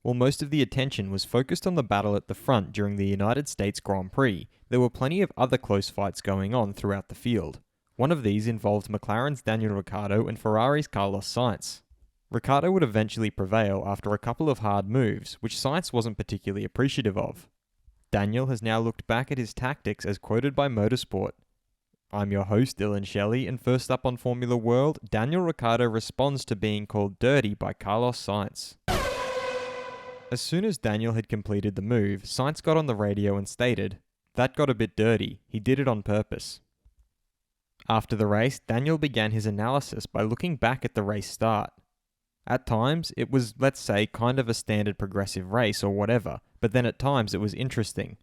While most of the attention was focused on the battle at the front during the United States Grand Prix, there were plenty of other close fights going on throughout the field. One of these involved McLaren's Daniel Ricciardo and Ferrari's Carlos Sainz. Ricciardo would eventually prevail after a couple of hard moves, which Sainz wasn't particularly appreciative of. Daniel has now looked back at his tactics as quoted by Motorsport. I'm your host, Dillon Shelley, and first up on Formula World, Daniel Ricciardo responds to being called dirty by Carlos Sainz. As soon as Daniel had completed the move, Sainz got on the radio and stated, "That got a bit dirty, he did it on purpose." After the race, Daniel began his analysis by looking back at the race start. At times, it was, let's say, kind of a standard progressive race or whatever, but then at times it was interesting.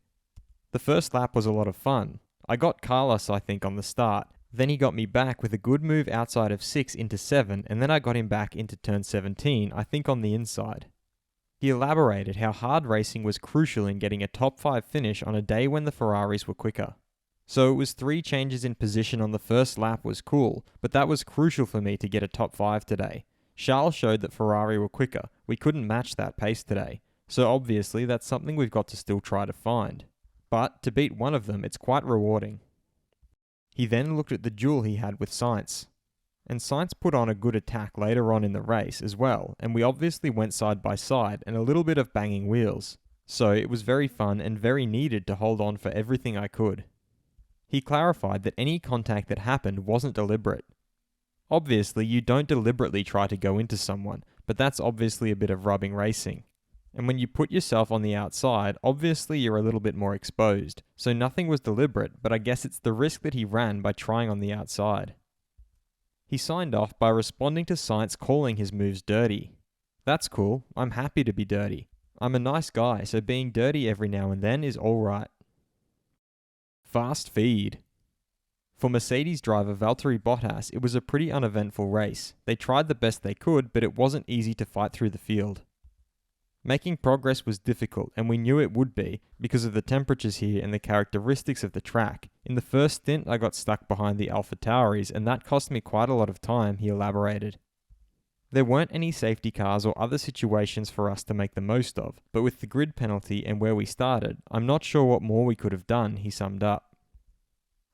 The first lap was a lot of fun. I got Carlos, I think, on the start. Then he got me back with a good move outside of 6 into 7, and then I got him back into turn 17, I think on the inside. He elaborated how hard racing was crucial in getting a top 5 finish on a day when the Ferraris were quicker. So it was 3 changes in position on the first lap was cool, but that was crucial for me to get a top 5 today. Charles showed that Ferrari were quicker. We couldn't match that pace today. So obviously that's something we've got to still try to find. But to beat one of them, it's quite rewarding. He then looked at the duel he had with Sainz. And Sainz put on a good attack later on in the race as well, and we obviously went side by side and a little bit of banging wheels. So it was very fun and very needed to hold on for everything I could. He clarified that any contact that happened wasn't deliberate. Obviously, you don't deliberately try to go into someone, but that's obviously a bit of rubbing racing. And when you put yourself on the outside, obviously you're a little bit more exposed. So nothing was deliberate, but I guess it's the risk that he ran by trying on the outside. He signed off by responding to Sainz calling his moves dirty. That's cool, I'm happy to be dirty. I'm a nice guy, so being dirty every now and then is alright. Fast feed. For Mercedes driver Valtteri Bottas, it was a pretty uneventful race. They tried the best they could, but it wasn't easy to fight through the field. Making progress was difficult, and we knew it would be, because of the temperatures here and the characteristics of the track. In the first stint, I got stuck behind the AlphaTauris, and that cost me quite a lot of time, he elaborated. There weren't any safety cars or other situations for us to make the most of, but with the grid penalty and where we started, I'm not sure what more we could have done, he summed up.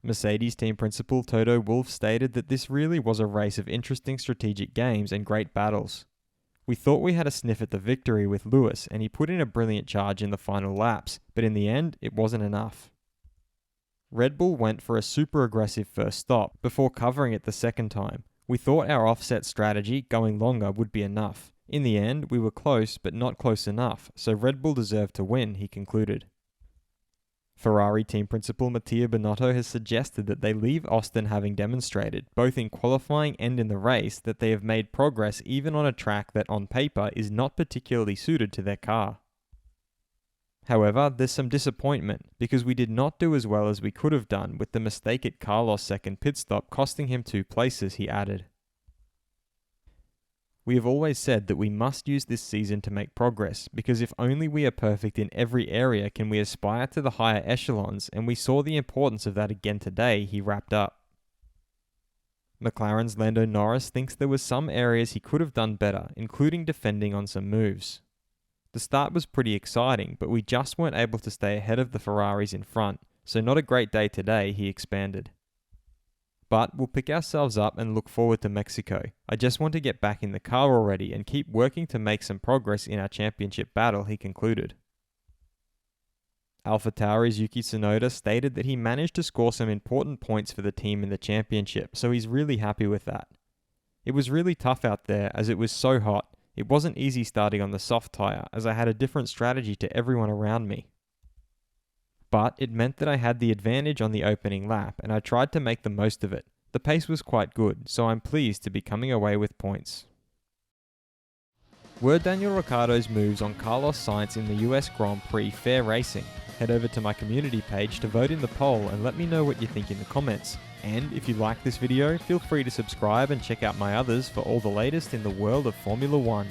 Mercedes team principal Toto Wolff stated that this really was a race of interesting strategic games and great battles. We thought we had a sniff at the victory with Lewis, and he put in a brilliant charge in the final laps, but in the end, it wasn't enough. Red Bull went for a super aggressive first stop, before covering it the second time. We thought our offset strategy, going longer, would be enough. In the end, we were close, but not close enough, so Red Bull deserved to win, he concluded. Ferrari team principal Mattia Binotto has suggested that they leave Austin having demonstrated, both in qualifying and in the race, that they have made progress even on a track that on paper is not particularly suited to their car. However, there's some disappointment, because we did not do as well as we could have done with the mistake at Carlos' second pit stop costing him 2 places, he added. We have always said that we must use this season to make progress, because if only we are perfect in every area can we aspire to the higher echelons, and we saw the importance of that again today, he wrapped up. McLaren's Lando Norris thinks there were some areas he could have done better, including defending on some moves. The start was pretty exciting, but we just weren't able to stay ahead of the Ferraris in front, so not a great day today, he expanded. But we'll pick ourselves up and look forward to Mexico. I just want to get back in the car already and keep working to make some progress in our championship battle, he concluded. AlphaTauri's Yuki Tsunoda stated that he managed to score some important points for the team in the championship, so he's really happy with that. It was really tough out there as it was so hot. It wasn't easy starting on the soft tyre as I had a different strategy to everyone around me. But it meant that I had the advantage on the opening lap, and I tried to make the most of it. The pace was quite good, so I'm pleased to be coming away with points. Were Daniel Ricciardo's moves on Carlos Sainz in the US Grand Prix fair racing? Head over to my community page to vote in the poll and let me know what you think in the comments. And if you like this video, feel free to subscribe and check out my others for all the latest in the world of Formula 1.